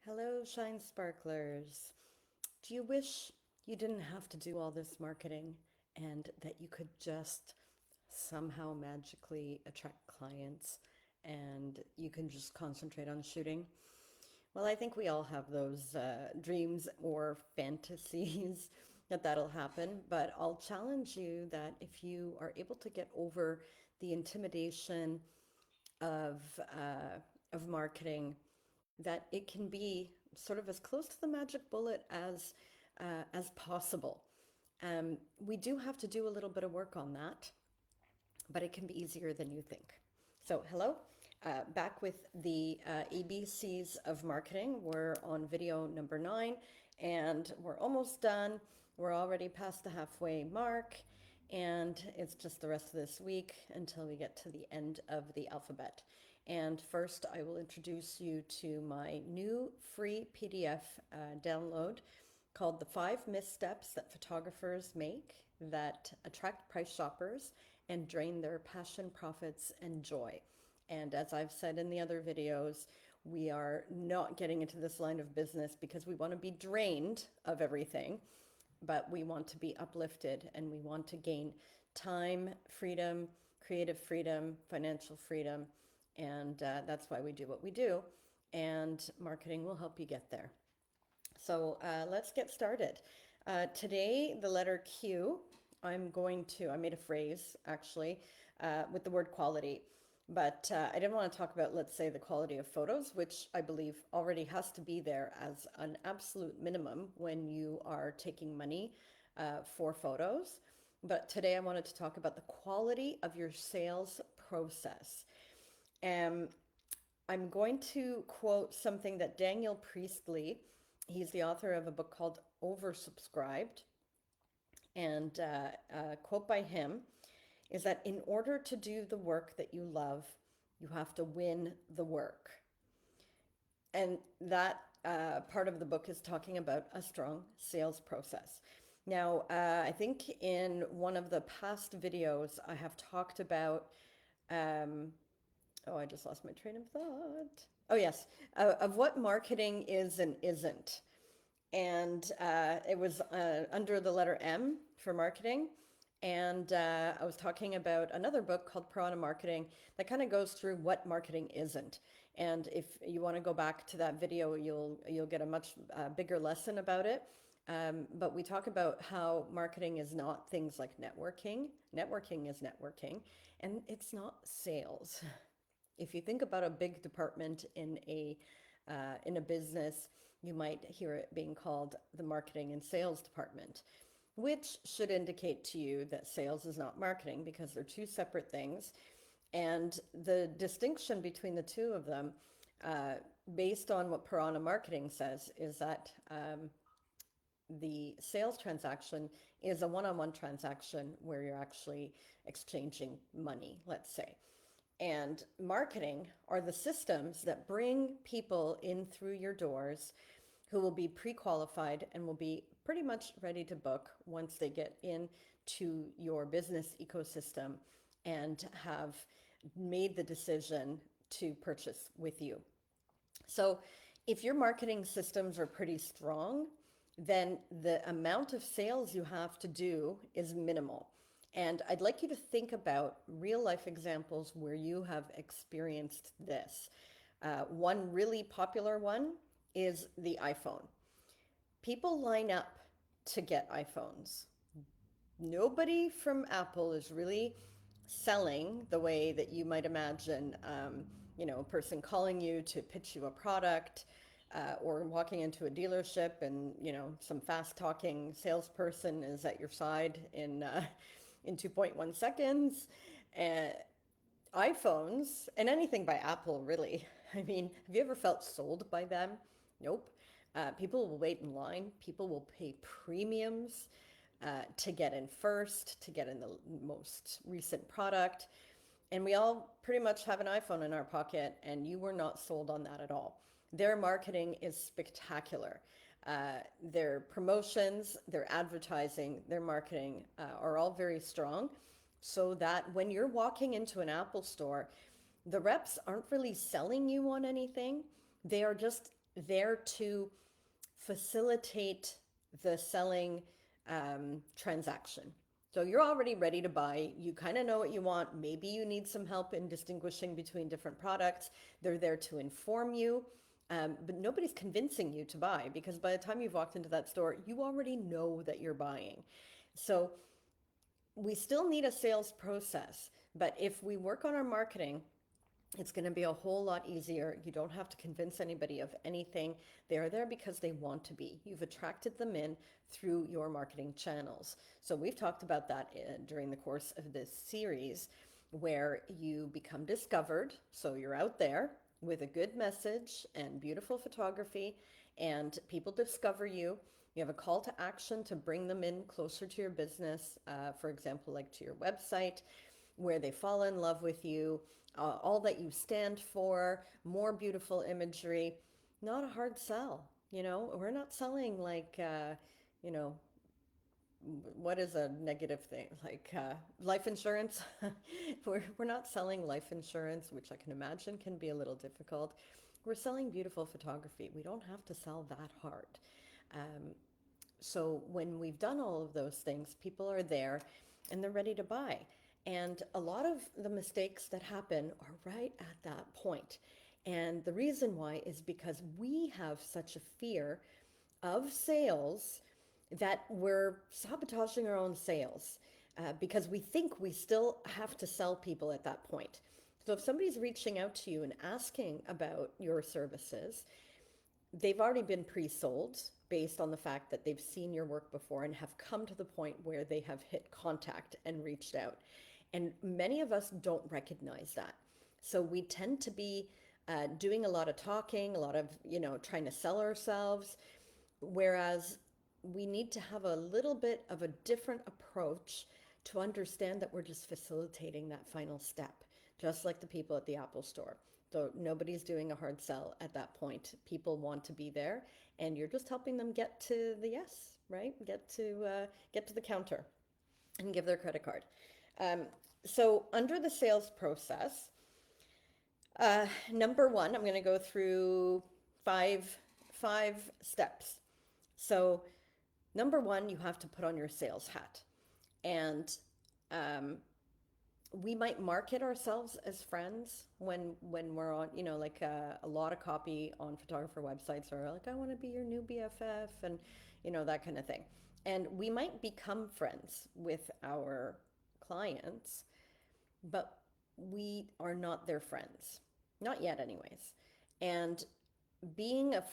Hello, ShineSparklers. Do you wish you didn't have to do all this marketing and that you could just somehow magically attract clients and you can just concentrate on shooting? Well, I think we all have those dreams or fantasies that that'll happen, but I'll challenge you that if you are able to get over the intimidation of marketing, that it can be sort of as close to the magic bullet as possible. We do have to do a little bit of work on that, but it can be easier than you think. So, hello, back with the ABCs of marketing. We're on video number 9, and we're almost done. We're already past the halfway mark, and it's just the rest of this week until we get to the end of the alphabet. And first, I will introduce you to my new free PDF download called The 5 Missteps That Photographers Make That Attract Price Shoppers and Drain Their Passion, Profits, and Joy. And as I've said in the other videos, we are not getting into this line of business because we want to be drained of everything, but we want to be uplifted and we want to gain time, freedom, creative freedom, financial freedom. And that's why we do what we do. And marketing will help you get there. So let's get started. Today, the letter Q, I made a phrase actually with the word quality, but I didn't want to talk about, let's say, the quality of photos, which I believe already has to be there as an absolute minimum when you are taking money for photos. But today I wanted to talk about the quality of your sales process. I'm going to quote something that Daniel Priestley, he's the author of a book called Oversubscribed, and a quote by him is that in order to do the work that you love, you have to win the work. And that part of the book is talking about a strong sales process. Now, I think in one of the past videos, I have talked about I just lost my train of thought. Oh, yes, of what marketing is and isn't. And it was under the letter M for marketing. And I was talking about another book called Piranha Marketing that kind of goes through what marketing isn't. And if you want to go back to that video, you'll get a much bigger lesson about it. But we talk about how marketing is not things like networking. Networking is networking, and it's not sales. If you think about a big department in a business, you might hear it being called the marketing and sales department, which should indicate to you that sales is not marketing because they're two separate things. And the distinction between the two of them, based on what Piranha Marketing says, is that the sales transaction is a one-on-one transaction where you're actually exchanging money, let's say. And marketing are the systems that bring people in through your doors who will be pre-qualified and will be pretty much ready to book once they get into your business ecosystem and have made the decision to purchase with you. So if your marketing systems are pretty strong, then the amount of sales you have to do is minimal. And I'd like you to think about real life examples where you have experienced this. One really popular one is the iPhone. People line up to get iPhones. Nobody from Apple is really selling the way that you might imagine, a person calling you to pitch you a product, or walking into a dealership and, some fast talking salesperson is at your side in 2.1 seconds. iPhones and anything by Apple, really. I mean, have you ever felt sold by them? Nope. People will wait in line. People will pay premiums to get in first, to get in the most recent product. And we all pretty much have an iPhone in our pocket, and you were not sold on that at all. Their marketing is spectacular. Their promotions, their advertising, their marketing are all very strong, so that when you're walking into an Apple store, the reps aren't really selling you on anything. They are just there to facilitate the selling transaction. So you're already ready to buy. You kind of know what you want. Maybe you need some help in distinguishing between different products. They're there to inform you. But nobody's convincing you to buy because by the time you've walked into that store, you already know that you're buying. So we still need a sales process. But if we work on our marketing, it's going to be a whole lot easier. You don't have to convince anybody of anything. They're there because they want to be. You've attracted them in through your marketing channels. So we've talked about that during the course of this series where you become discovered. So you're out there with a good message and beautiful photography, and people discover you. You have a call to action to bring them in closer to your business, for example, like to your website, where they fall in love with you, all that you stand for, more beautiful imagery, not a hard sell. You know, we're not selling like, you know, what is a negative thing? Like life insurance. We're not selling life insurance, which I can imagine can be a little difficult. We're selling beautiful photography. We don't have to sell that hard. Um, so when we've done all of those things, people are there and they're ready to buy. And a lot of the mistakes that happen are right at that point. And the reason why is because we have such a fear of sales that we're sabotaging our own sales because we think we still have to sell people at that point. So if somebody's reaching out to you and asking about your services, they've already been pre-sold based on the fact that they've seen your work before and have come to the point where they have hit contact and reached out. And many of us don't recognize that. So we tend to be doing a lot of talking, a lot of, trying to sell ourselves, whereas we need to have a little bit of a different approach to understand that we're just facilitating that final step, just like the people at the Apple store. So nobody's doing a hard sell at that point. People want to be there, and you're just helping them get to the yes, right? Get to the counter and give their credit card. Um, so under the sales process, number one, I'm going to go through five steps. So number one, you have to put on your sales hat, and we might market ourselves as friends when we're on, like a lot of copy on photographer websites are like, I want to be your new BFF, and that kind of thing. And we might become friends with our clients, but we are not their friends, not yet, anyways. And being a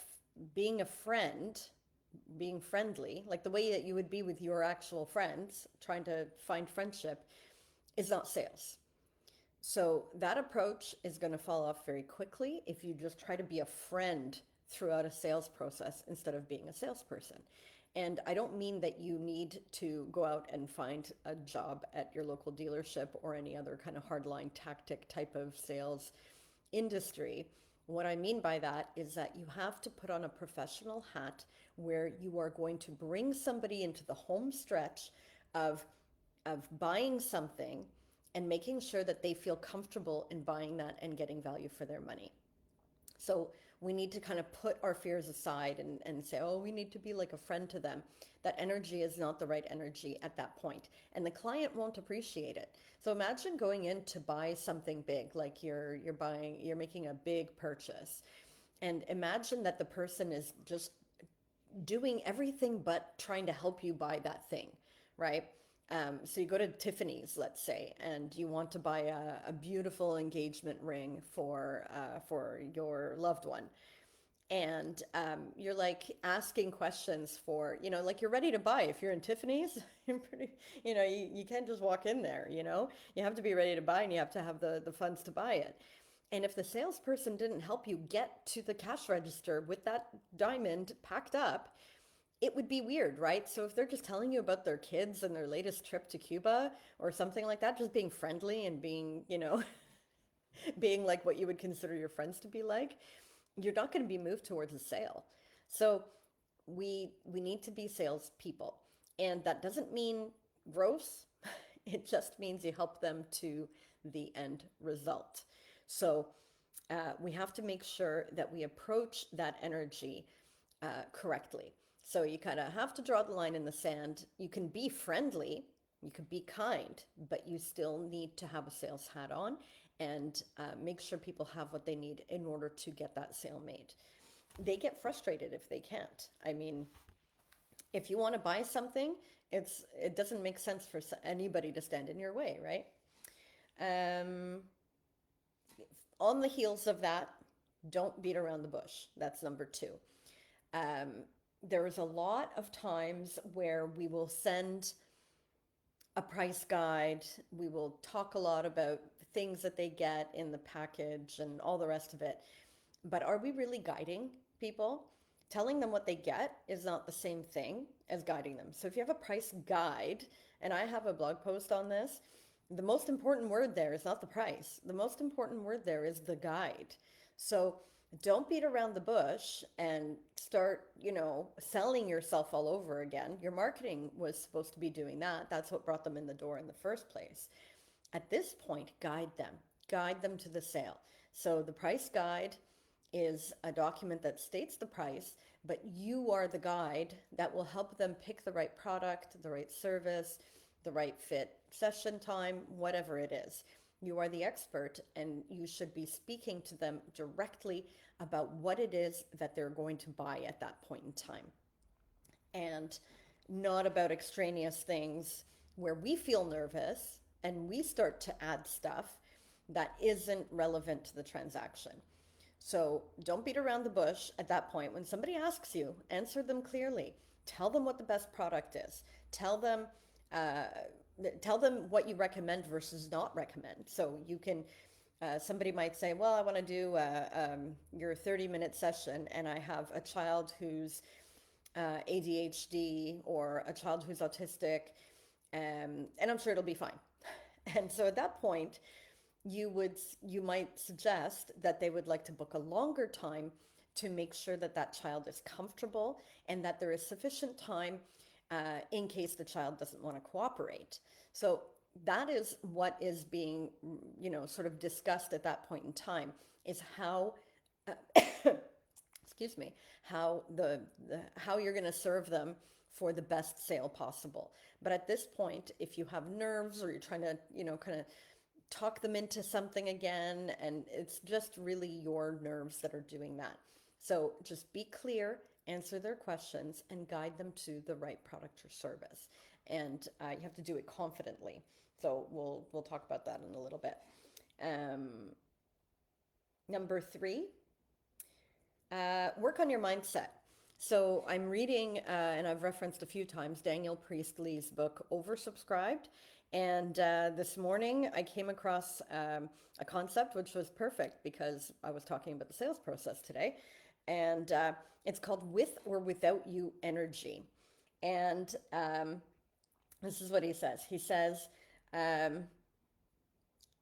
being a friend, being friendly, like the way that you would be with your actual friends, trying to find friendship, is not sales. So that approach is going to fall off very quickly if you just try to be a friend throughout a sales process instead of being a salesperson. And I don't mean that you need to go out and find a job at your local dealership or any other kind of hardline tactic type of sales industry. What I mean by that is that you have to put on a professional hat where you are going to bring somebody into the home stretch of buying something and making sure that they feel comfortable in buying that and getting value for their money. So we need to kind of put our fears aside and say, oh, we need to be like a friend to them. That energy is not the right energy at that point, and the client won't appreciate it. So imagine going in to buy something big, like you're making a big purchase, and imagine that the person is just doing everything but trying to help you buy that thing, right? So you go to Tiffany's, let's say, and you want to buy a beautiful engagement ring for your loved one. And you're like asking questions for, like you're ready to buy. If you're in Tiffany's, you're pretty, you can't just walk in there, you have to be ready to buy and you have to have the funds to buy it. And if the salesperson didn't help you get to the cash register with that diamond packed up, it would be weird, right? So if they're just telling you about their kids and their latest trip to Cuba or something like that, just being friendly and being, being like what you would consider your friends to be like, you're not going to be moved towards a sale. So we need to be salespeople, and that doesn't mean gross. It just means you help them to the end result. So We have to make sure that we approach that energy correctly. So you kind of have to draw the line in the sand. You can be friendly, you can be kind, but you still need to have a sales hat on and make sure people have what they need in order to get that sale made. They get frustrated if they can't. I mean, if you want to buy something, it doesn't make sense for anybody to stand in your way, right? Um, on the heels of that, don't beat around the bush. That's number two. Um, there's a lot of times where we will send a price guide, we will talk a lot about things that they get in the package and all the rest of it. But are we really guiding people? Telling them what they get is not the same thing as guiding them. So if you have a price guide, and I have a blog post on this, the most important word there is not the price. The most important word there is the guide. So don't beat around the bush and start, selling yourself all over again. Your marketing was supposed to be doing that. That's what brought them in the door in the first place. At this point, guide them to the sale. So the price guide is a document that states the price, but you are the guide that will help them pick the right product, the right service, the right fit session time, whatever it is. You are the expert, and you should be speaking to them directly about what it is that they're going to buy at that point in time, and not about extraneous things where we feel nervous and we start to add stuff that isn't relevant to the transaction. So don't beat around the bush at that point. When somebody asks you, answer them clearly. Tell them what the best product is. Uh, tell them what you recommend versus not recommend. So you can, somebody might say, well, I want to do your 30-minute session, and I have a child who's ADHD or a child who's autistic, and I'm sure it'll be fine. And so at that point, you might suggest that they would like to book a longer time to make sure that that child is comfortable and that there is sufficient time in case the child doesn't want to cooperate. So that is what is being, sort of discussed at that point in time, is how, excuse me, how you're going to serve them for the best sale possible. But at this point, if you have nerves or you're trying to, kind of talk them into something again, and it's just really your nerves that are doing that. So just be clear, answer their questions, and guide them to the right product or service. And you have to do it confidently. So we'll talk about that in a little bit. Um, Number three, work on your mindset. So I'm reading, and I've referenced a few times, Daniel Priestley's book, Oversubscribed. And this morning I came across a concept which was perfect because I was talking about the sales process today. And it's called With or Without You Energy. And this is what he says. He says, um,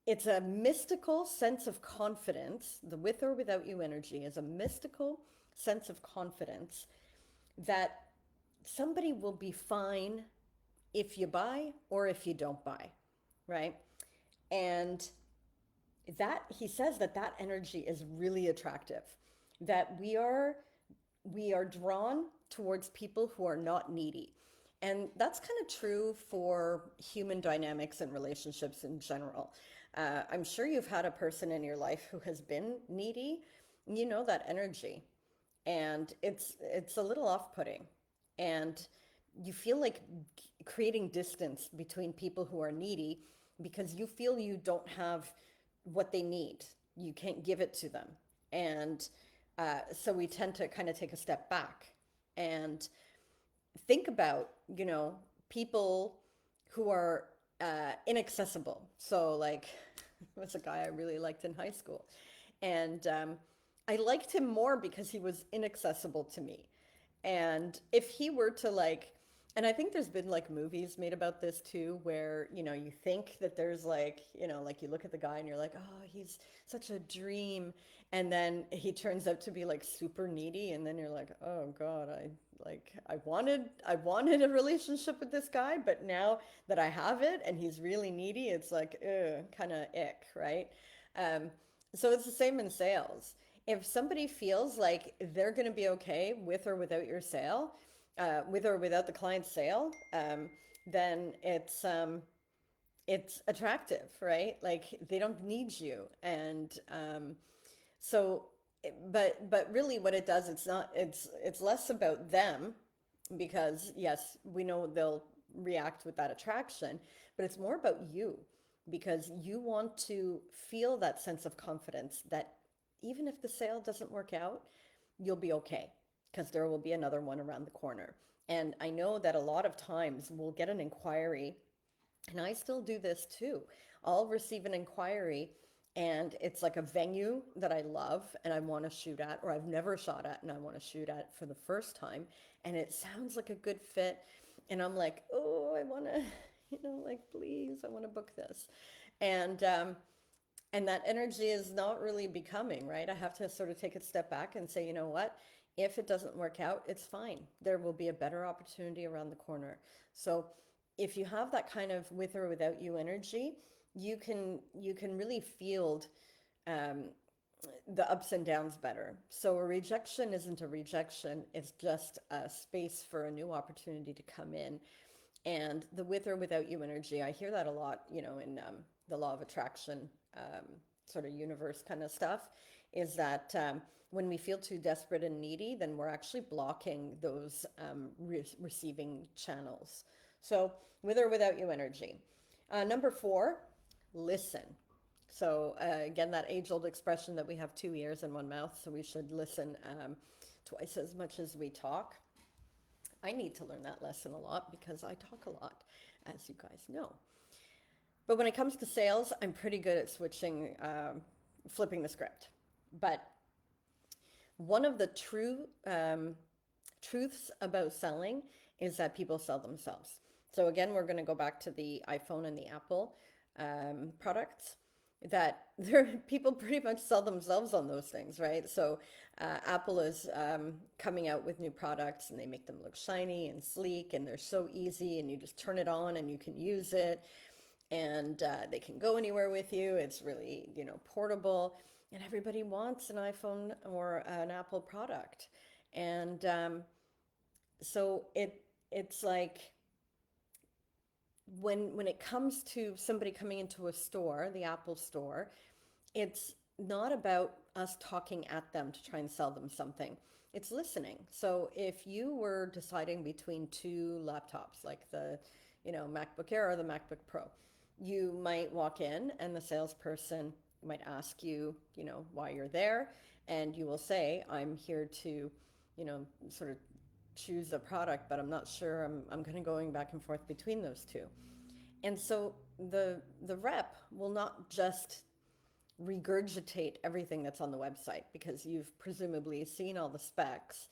it's a mystical sense of confidence. The with or without you energy is a mystical sense of confidence that somebody will be fine if you buy or if you don't buy, right? And that he says that energy is really attractive, that we are drawn towards people who are not needy. And that's kind of true for human dynamics and relationships in general. I'm sure you've had a person in your life who has been needy. You know that energy, and it's a little off-putting, and you feel like creating distance between people who are needy because you feel you don't have what they need. You can't give it to them, and so we tend to kind of take a step back and think about, people who are inaccessible. So, like, there was a guy I really liked in high school, and I liked him more because he was inaccessible to me. And if he were to and I think there's been like movies made about this too, where, you think that there's like you look at the guy and you're like, oh, he's such a dream. And then he turns out to be like super needy. And then you're like, oh God, I wanted a relationship with this guy, but now that I have it and he's really needy, it's like, kind of ick, right? Um, So it's the same in sales. If somebody feels like they're going to be okay with or without your sale, with or without the client's sale, then it's attractive, right? Like they don't need you, and so, but really, what it does, it's not, it's less about them, because yes, we know they'll react with that attraction, but it's more about you, because you want to feel that sense of confidence that even if the sale doesn't work out, you'll be okay, because there will be another one around the corner. And I know that a lot of times we'll get an inquiry, and I still do this too. I'll receive an inquiry and it's like a venue that I love and I want to shoot at, or I've never shot at and I want to shoot at for the first time. And it sounds like a good fit. And I'm like, oh, I want to, like, please, I want to book this. And, um, and that energy is not really becoming, right? I have to sort of take a step back and say, you know what? If it doesn't work out, it's fine. There will be a better opportunity around the corner. So if you have that kind of with or without you energy, you can really field um, the ups and downs better. So a rejection isn't a rejection; it's just a space for a new opportunity to come in. And the with or without you energy, I hear that a lot, in the law of attraction sort of universe kind of stuff, is that when we feel too desperate and needy, then we're actually blocking those receiving channels. So with or without you energy. Number four, listen. So again, that age-old expression that we have two ears and one mouth, so we should listen twice as much as we talk. I need to learn that lesson a lot because I talk a lot, as you guys know. But when it comes to sales, I'm pretty good at flipping the script. But one of the truths about selling is that people sell themselves. So again, we're going to go back to the iPhone and the Apple products. That people pretty much sell themselves on those things, right? So Apple is coming out with new products, and they make them look shiny and sleek, and they're so easy, and you just turn it on and you can use it, and they can go anywhere with you. It's really, portable, and everybody wants an iPhone or an Apple product. And so it's like when it comes to somebody coming into a store, the Apple store, it's not about us talking at them to try and sell them something. It's listening. So if you were deciding between two laptops, like the, MacBook Air or the MacBook Pro, you might walk in and the salesperson might ask you, why you're there, and you will say, I'm here to, sort of choose a product, but I'm not sure. I'm kind of going back and forth between those two. And so the rep will not just regurgitate everything that's on the website, because you've presumably seen all the specs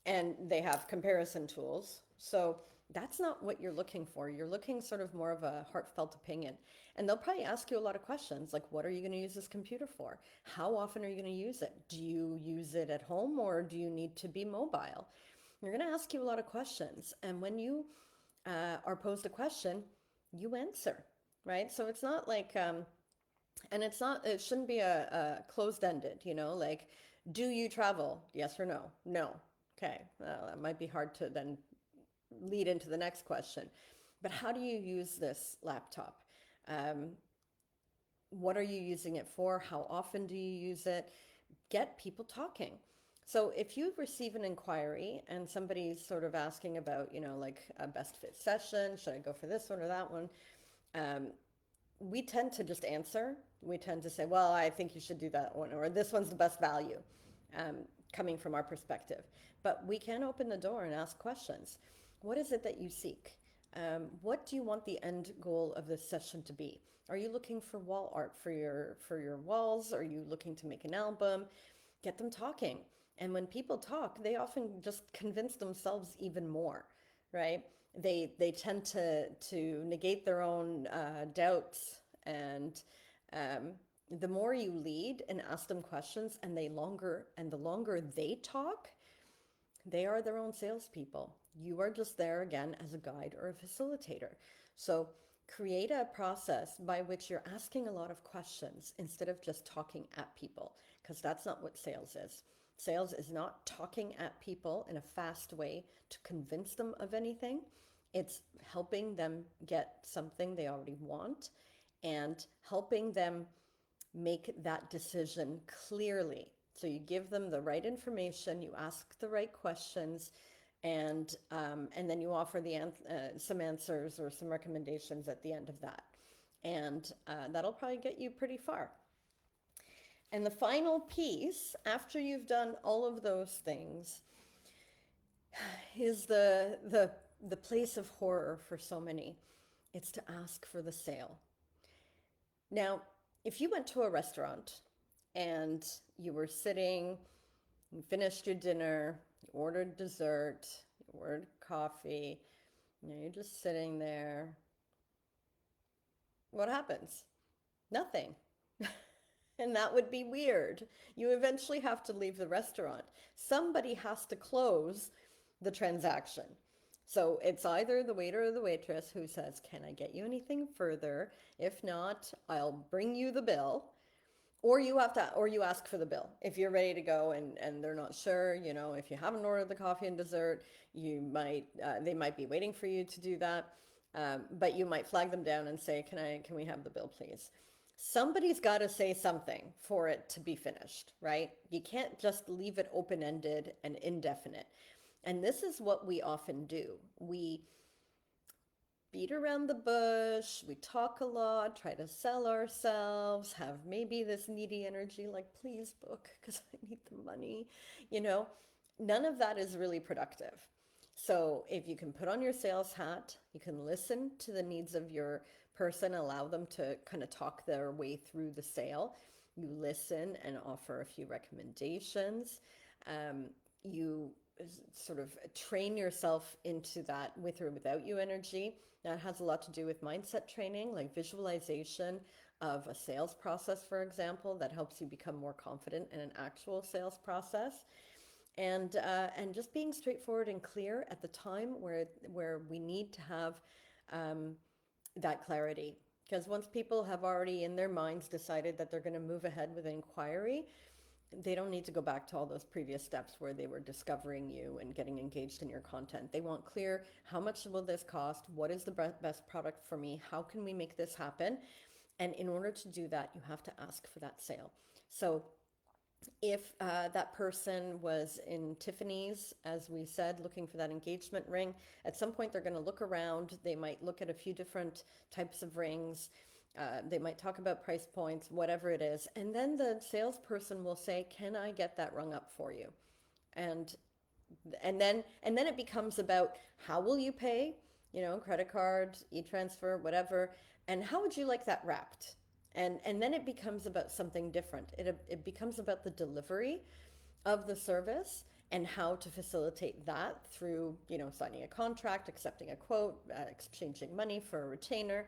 and they have comparison tools. So that's not what you're looking for. You're looking sort of more of a heartfelt opinion. And they'll probably ask you a lot of questions like, what are you going to use this computer for? How often are you going to use it? Do you use it at home, or do you need to be mobile? They're going to ask you a lot of questions. And when you are posed a question, you answer, right? So it's not like, and it shouldn't be a closed-ended, like, do you travel? Yes or no? No. Okay. Well, that might be hard to then lead into the next question. But how do you use this laptop? Um, what are you using it for? How often do you use it? Get people talking. So if you receive an inquiry and somebody's sort of asking about, like a best fit session, should I go for this one or that one? Um, we tend to just answer. We tend to say, well, I think you should do that one, or this one's the best value, um, coming from our perspective. But we can open the door and ask questions. What is it that you seek? What do you want the end goal of this session to be? Are you looking for wall art for your walls? Are you looking to make an album? Get them talking. And when people talk, they often just convince themselves even more, right? They tend to negate their own doubts, and um, the more you lead and ask them questions, and the longer they talk, they are their own salespeople. You are just there again as a guide or a facilitator. So create a process by which you're asking a lot of questions instead of just talking at people, because that's not what sales is. Sales is not talking at people in a fast way to convince them of anything. It's helping them get something they already want and helping them make that decision clearly. So you give them the right information, you ask the right questions, and then you offer some answers or some recommendations at the end of that, and that'll probably get you pretty far. And the final piece, after you've done all of those things, is the place of horror for so many. It's to ask for the sale. Now, if you went to a restaurant and you were sitting, you finished your dinner, you ordered dessert, you ordered coffee, you're just sitting there, what happens? Nothing. And that would be weird. You eventually have to leave the restaurant. Somebody has to close the transaction. So it's either the waiter or the waitress who says, "Can I get you anything further? If not, I'll bring you the bill." Or you ask for the bill. If you're ready to go and they're not sure, if you haven't ordered the coffee and dessert, they might be waiting for you to do that. But you might flag them down and say, can we have the bill, please? Somebody's got to say something for it to be finished, right? You can't just leave it open-ended and indefinite. And this is what we often do. We beat around the bush, we talk a lot, try to sell ourselves, have maybe this needy energy like, please book because I need the money. None of that is really productive. So if you can put on your sales hat, you can listen to the needs of your person, allow them to kind of talk their way through the sale. You listen and offer a few recommendations. You sort of train yourself into that with or without you energy. That has a lot to do with mindset training, like visualization of a sales process, for example, that helps you become more confident in an actual sales process. And just being straightforward and clear at the time where we need to have that clarity. Because once people have already in their minds decided that they're going to move ahead with an inquiry, they don't need to go back to all those previous steps where they were discovering you and getting engaged in your content. They want clear, how much will this cost? What is the best product for me? How can we make this happen? And in order to do that, you have to ask for that sale. So if that person was in Tiffany's, as we said, looking for that engagement ring, at some point they're going to look around. They might look at a few different types of rings. They might talk about price points, whatever it is. And then the salesperson will say, can I get that rung up for you? And then it becomes about how will you pay, credit card, e-transfer, whatever. And how would you like that wrapped? And then it becomes about something different. It becomes about the delivery of the service and how to facilitate that through, signing a contract, accepting a quote, exchanging money for a retainer.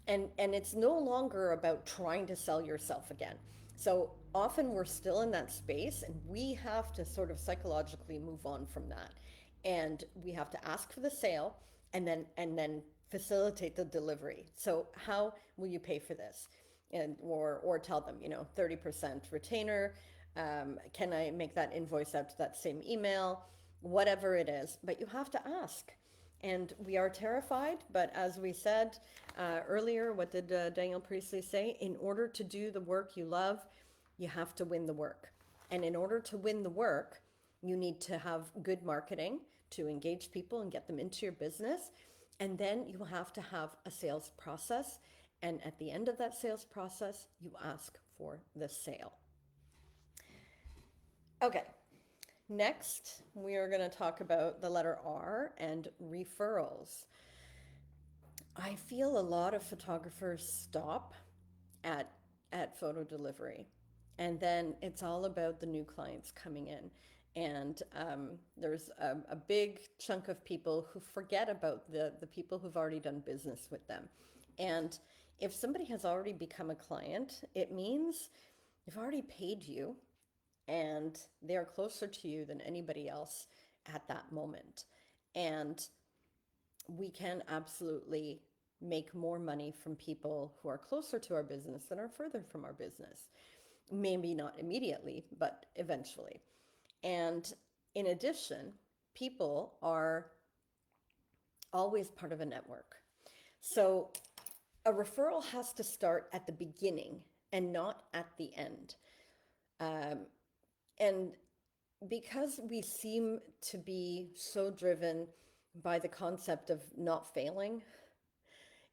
And it's no longer about trying to sell yourself again. So often we're still in that space and we have to sort of psychologically move on from that. And we have to ask for the sale and then facilitate the delivery. So how will you pay for this? Or tell them, 30% retainer. Can I make that invoice out to that same email? Whatever it is, but you have to ask. And we are terrified, but as we said earlier, what did Daniel Priestley say? In order to do the work you love, you have to win the work. And in order to win the work, you need to have good marketing to engage people and get them into your business. And then you have to have a sales process. And at the end of that sales process, you ask for the sale. Okay. Next, we are going to talk about the letter R and referrals. I feel a lot of photographers stop at photo delivery, and then it's all about the new clients coming in. And there's a big chunk of people who forget about the people who've already done business with them. And if somebody has already become a client, it means they've already paid you and they are closer to you than anybody else at that moment. And we can absolutely make more money from people who are closer to our business than are further from our business. Maybe not immediately, but eventually. And in addition, people are always part of a network. So a referral has to start at the beginning and not at the end. Um, and because we seem to be so driven by the concept of not failing,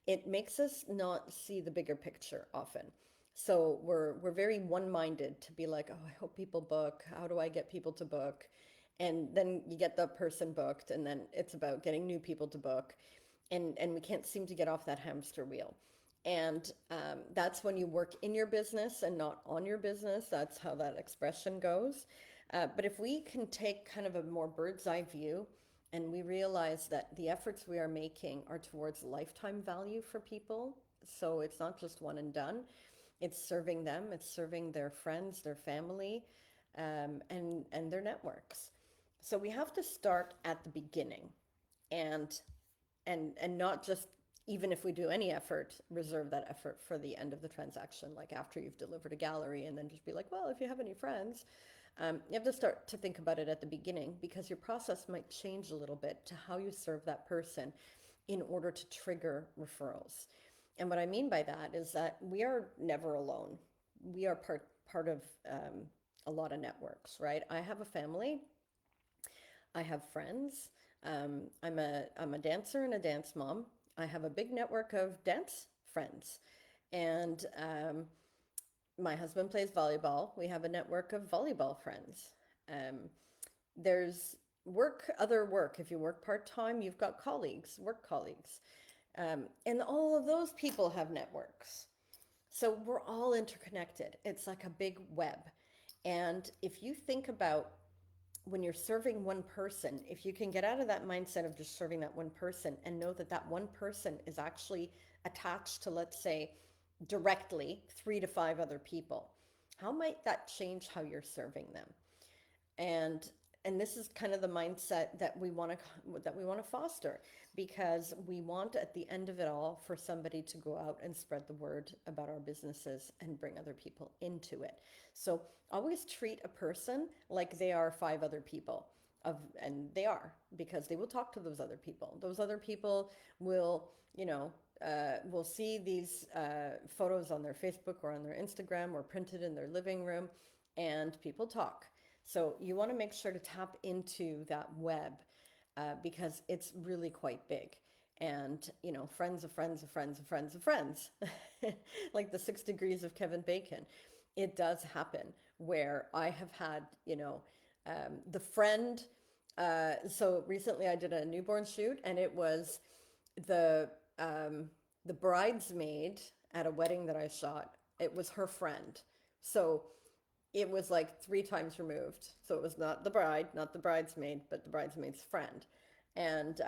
it makes us not see the bigger picture often. So we're very one-minded to be like, oh, I hope people book. How do I get people to book? And then you get the person booked, and then it's about getting new people to book, and we can't seem to get off that hamster wheel. And that's when you work in your business and not on your business. That's how that expression goes. But if we can take kind of a more bird's eye view and we realize that the efforts we are making are towards lifetime value for people, so it's not just one and done, it's serving them, it's serving their friends, their family, and their networks. So we have to start at the beginning and and not just, even if we do any effort, reserve that effort for the end of the transaction, like after you've delivered a gallery, and then just be like, well, if you have any friends. You have to start to think about it at the beginning, because your process might change a little bit to how you serve that person in order to trigger referrals. And what I mean by that is that we are never alone. We are part of a lot of networks, right? I have a family. I have friends. I'm a dancer and a dance mom. I have a big network of dance friends, and my husband plays volleyball. We have a network of volleyball friends. Um, there's work, other work. If you work part time, you've got colleagues, work colleagues, and all of those people have networks. So we're all interconnected. It's like a big web. And if you think about when you're serving one person, if you can get out of that mindset of just serving that one person and know that that one person is actually attached to, let's say, directly 3 to 5 other people, how might that change how you're serving them? and and this is kind of the mindset that we want to foster, because we want at the end of it all for somebody to go out and spread the word about our businesses and bring other people into it. So always treat a person like they are 5 other people, and they are, because they will talk to those other people. Those other people will, will see these photos on their Facebook or on their Instagram or printed in their living room, and people talk. So you want to make sure to tap into that web, because it's really quite big. And, friends of friends of friends of friends of friends, like the 6 degrees of Kevin Bacon. It does happen where I have had, the friend. So recently I did a newborn shoot, and it was the the bridesmaid at a wedding that I shot. It was her friend. So it was like 3 times removed. So it was not the bride, not the bridesmaid, but the bridesmaid's friend. And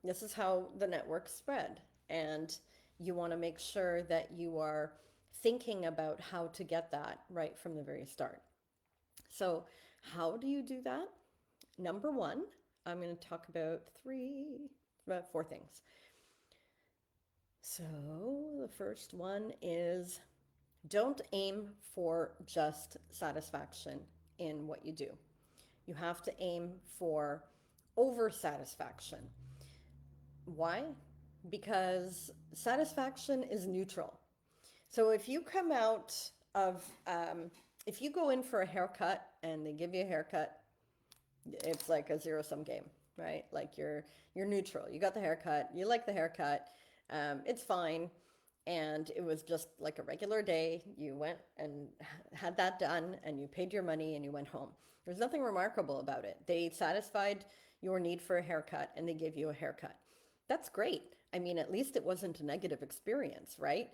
this is how the network spread. And you want to make sure that you are thinking about how to get that right from the very start. So, how do you do that? Number one, I'm going to talk about 4 things. So, the first one is, don't aim for just satisfaction in what you do. You have to aim for over satisfaction. Why? Because satisfaction is neutral. So if you come out of, if you go in for a haircut and they give you a haircut, it's like a zero-sum game, right? Like you're neutral. You got the haircut, you like the haircut, it's fine, and it was just like a regular day. You went and had that done, and you paid your money, and you went home. There's nothing remarkable about it. They satisfied your need for a haircut, and they gave you a haircut. That's great. I mean, at least it wasn't a negative experience, right?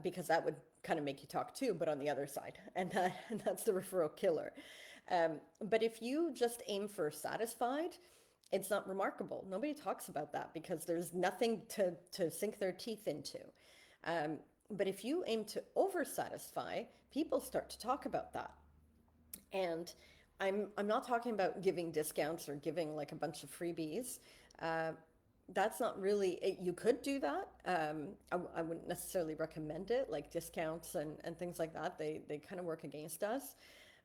Because that would kind of make you talk too, but on the other side, and that's the referral killer. But if you just aim for satisfied, it's not remarkable. Nobody talks about that because there's nothing to sink their teeth into. But if you aim to over satisfy, people start to talk about that. And I'm not talking about giving discounts or giving like a bunch of freebies. that's not really it. You could do that. I wouldn't necessarily recommend it, like discounts and things like that. They kind of work against us.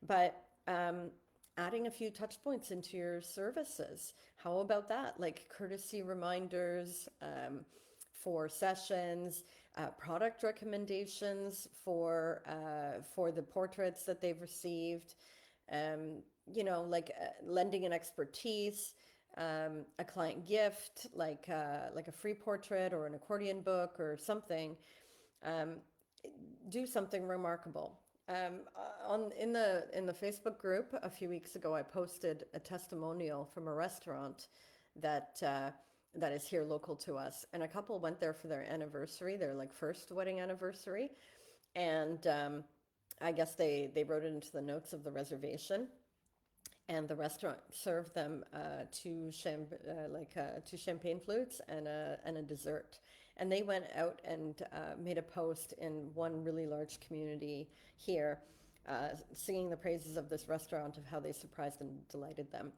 But adding a few touch points into your services, how about that? Like courtesy reminders for sessions, product recommendations for the portraits that they've received, like lending an expertise, a client gift, like a free portrait or an accordion book or something. Um, do something remarkable. On in the Facebook group a few weeks ago, I posted a testimonial from a restaurant that that is here local to us, and a couple went there for their anniversary, their like first wedding anniversary, and I guess they wrote it into the notes of the reservation, and the restaurant served them two champagne flutes and a dessert. And they went out and made a post in one really large community here, singing the praises of this restaurant of how they surprised and delighted them.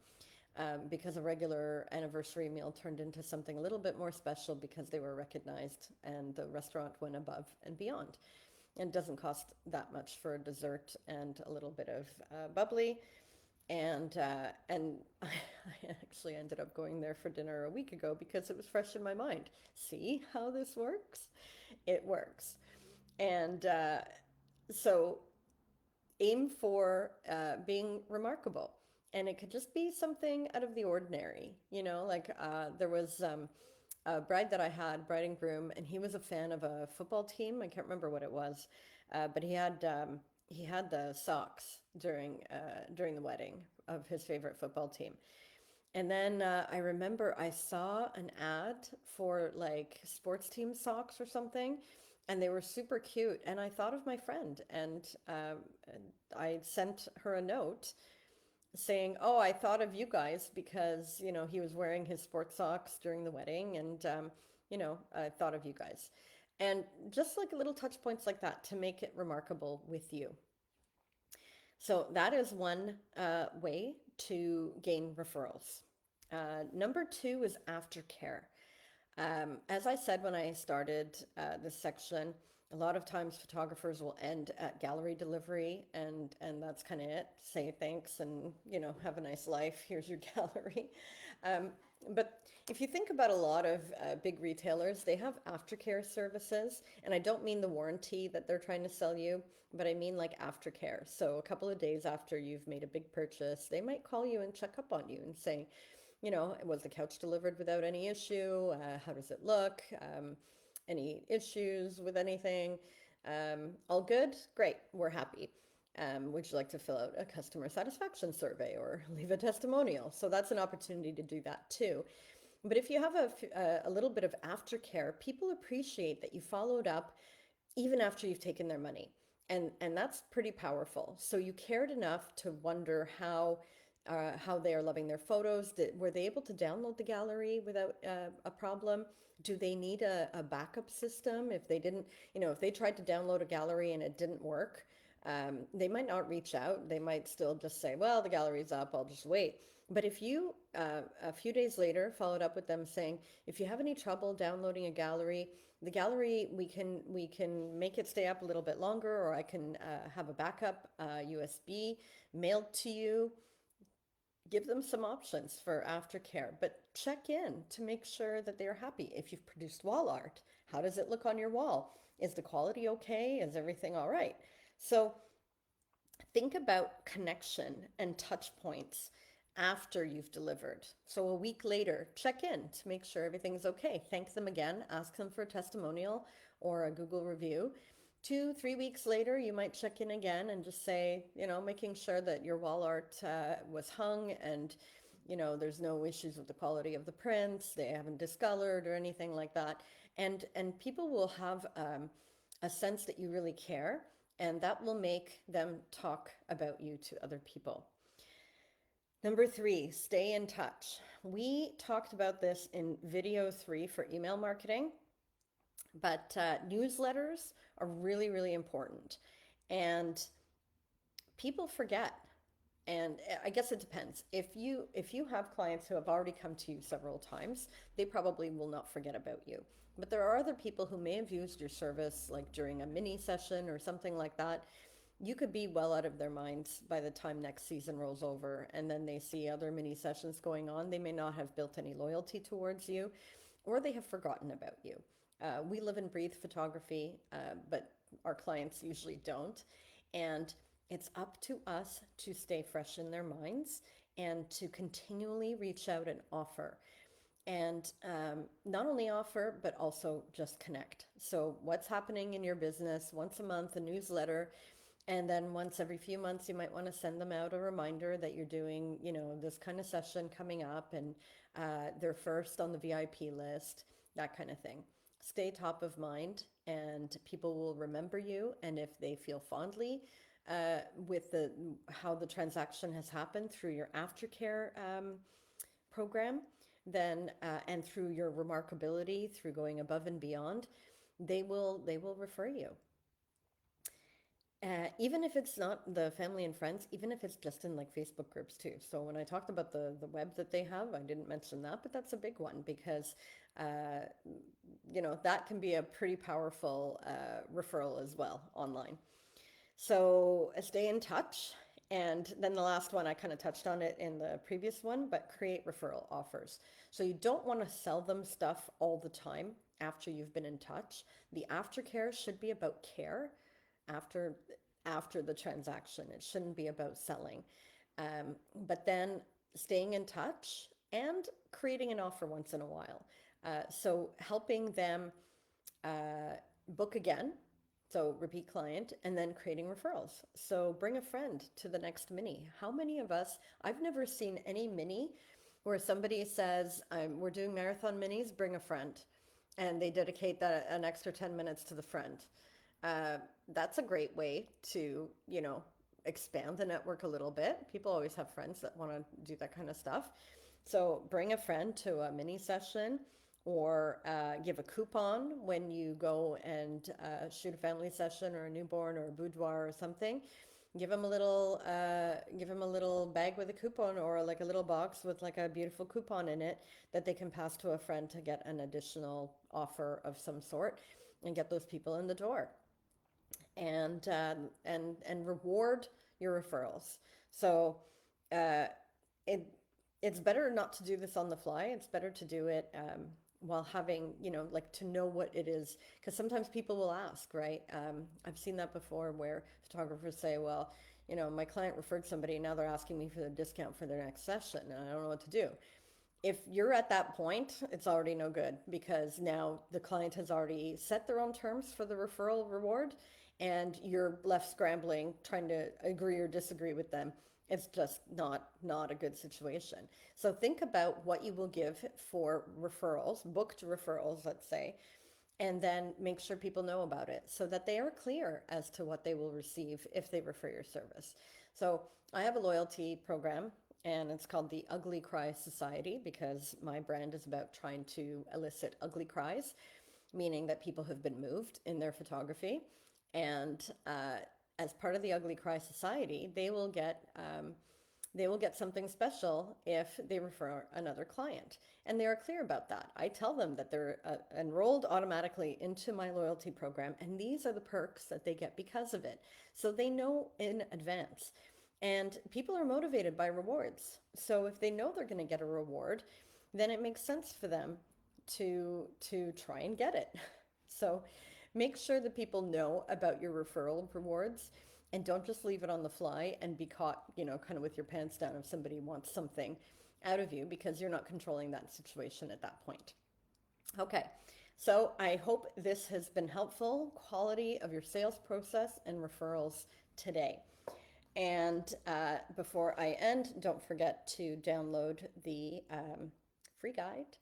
Because a regular anniversary meal turned into something a little bit more special because they were recognized and the restaurant went above and beyond. And it doesn't cost that much for a dessert and a little bit of bubbly, and I actually ended up going there for dinner a week ago because it was fresh in my mind. See how this works? It works. And so aim for being remarkable. And it could just be something out of the ordinary. There was a bride that I had, bride and groom, and he was a fan of a football team. I can't remember what it was, but he had the socks during the wedding of his favorite football team. And then I remember I saw an ad for like sports team socks or something, and they were super cute. And I thought of my friend, and I sent her a note saying, "Oh, I thought of you guys because he was wearing his sports socks during the wedding, and I thought of you guys." And just like little touch points like that to make it remarkable with you. So that is one way to gain referrals. Number two is aftercare. As I said when I started this section, a lot of times photographers will end at gallery delivery, and that's kind of it. Say thanks and have a nice life. Here's your gallery. Um, but if you think about a lot of big retailers, they have aftercare services, and I don't mean the warranty that they're trying to sell you, but I mean like aftercare. So a couple of days after you've made a big purchase, they might call you and check up on you and say, was the couch delivered without any issue? How does it look? Any issues with anything? All good? Great, we're happy. Would you like to fill out a customer satisfaction survey or leave a testimonial? So that's an opportunity to do that too. But if you have a little bit of aftercare, people appreciate that you followed up even after you've taken their money. And that's pretty powerful. So you cared enough to wonder how they are loving their photos. Were they able to download the gallery without a problem? Do they need a backup system? If they didn't, if they tried to download a gallery and it didn't work, they might not reach out. They might still just say, well, the gallery's up, I'll just wait. But if you, a few days later, followed up with them saying, if you have any trouble downloading a gallery, the gallery, we can make it stay up a little bit longer, or I can have a backup USB mailed to you. Give them some options for aftercare, but check in to make sure that they're happy. If you've produced wall art, how does it look on your wall? Is the quality okay? Is everything all right? So think about connection and touch points after you've delivered. So a week later, check in to make sure everything's okay. Thank them again, ask them for a testimonial or a Google review. 2, 3 weeks later, you might check in again and just say, making sure that your wall art was hung and, there's no issues with the quality of the prints, they haven't discolored or anything like that. And people will have a sense that you really care, and that will make them talk about you to other people. Number three, stay in touch. We talked about this in video 3 for email marketing, but newsletters are really, really important. And people forget. And I guess it depends. If you have clients who have already come to you several times, they probably will not forget about you. But there are other people who may have used your service like during a mini session or something like that. You could be well out of their minds by the time next season rolls over and then they see other mini sessions going on. They may not have built any loyalty towards you, or they have forgotten about you. We live and breathe photography, but our clients usually don't. And it's up to us to stay fresh in their minds and to continually reach out and offer. And not only offer, but also just connect. So, what's happening in your business once a month, a newsletter, and then once every few months, you might want to send them out a reminder that you're doing, this kind of session coming up and they're first on the VIP list, that kind of thing. Stay top of mind and people will remember you. And if they feel fondly with how the transaction has happened through your aftercare program, then and through your remarkability, through going above and beyond, they will refer you. Even if it's not the family and friends, even if it's just in like Facebook groups too. So when I talked about the web that they have, I didn't mention that, but that's a big one because uh, that can be a pretty powerful referral as well online. So stay in touch. And then the last one, I kind of touched on it in the previous one, but create referral offers. So you don't want to sell them stuff all the time after you've been in touch. The aftercare should be about care after after the transaction. It shouldn't be about selling. But then staying in touch and creating an offer once in a while. So helping them uh, book again, so repeat client, and then creating referrals. So bring a friend to the next mini. How many of us, I've never seen any mini where somebody says, we're doing marathon minis, bring a friend. And they dedicate that an extra 10 minutes to the friend. Uh, that's a great way to, expand the network a little bit. People always have friends that want to do that kind of stuff. So bring a friend to a mini session or give a coupon when you go and shoot a family session or a newborn or a boudoir or something. Give them a little bag with a coupon or like a little box with like a beautiful coupon in it that they can pass to a friend to get an additional offer of some sort and get those people in the door and reward your referrals. So uh, it it's better not to do this on the fly. It's better to do it while having, like to know what it is. Because sometimes people will ask, right? I've seen that before where photographers say, well, my client referred somebody, now they're asking me for the discount for their next session, and I don't know what to do. If you're at that point, it's already no good because now the client has already set their own terms for the referral reward and you're left scrambling trying to agree or disagree with them. It's just not a good situation. So think about what you will give for referrals, booked referrals, let's say, and then make sure people know about it so that they are clear as to what they will receive if they refer your service. So I have a loyalty program and it's called the Ugly Cry Society because my brand is about trying to elicit ugly cries, meaning that people have been moved in their photography. And as part of the Ugly Cry Society, they will get something special if they refer another client. And they are clear about that. I tell them that they're enrolled automatically into my loyalty program, and these are the perks that they get because of it. So they know in advance. And people are motivated by rewards. So if they know they're going to get a reward, then it makes sense for them to try and get it. So make sure that people know about your referral rewards and don't just leave it on the fly and be caught, kind of with your pants down if somebody wants something out of you because you're not controlling that situation at that point. Okay, so I hope this has been helpful. Quality of your sales process and referrals today. And before I end, don't forget to download the free guide,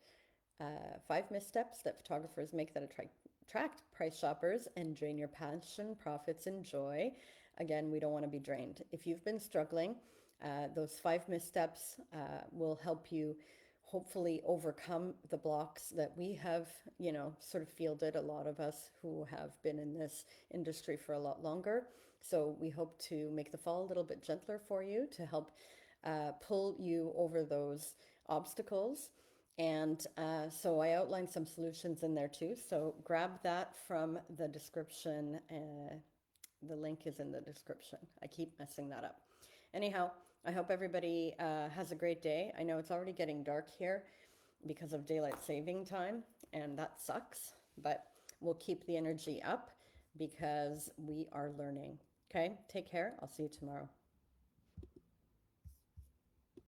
5 missteps that photographers make that attract price shoppers and drain your passion, profits, and joy. Again, we don't want to be drained. If you've been struggling, those 5 missteps will help you hopefully overcome the blocks that we have, sort of fielded, a lot of us who have been in this industry for a lot longer. So we hope to make the fall a little bit gentler for you to help pull you over those obstacles. And so I outlined some solutions in there too. So grab that from the description. The link is in the description. I keep messing that up. Anyhow, I hope everybody has a great day. I know it's already getting dark here because of daylight saving time, and that sucks, but we'll keep the energy up because we are learning. Okay, take care. I'll see you tomorrow.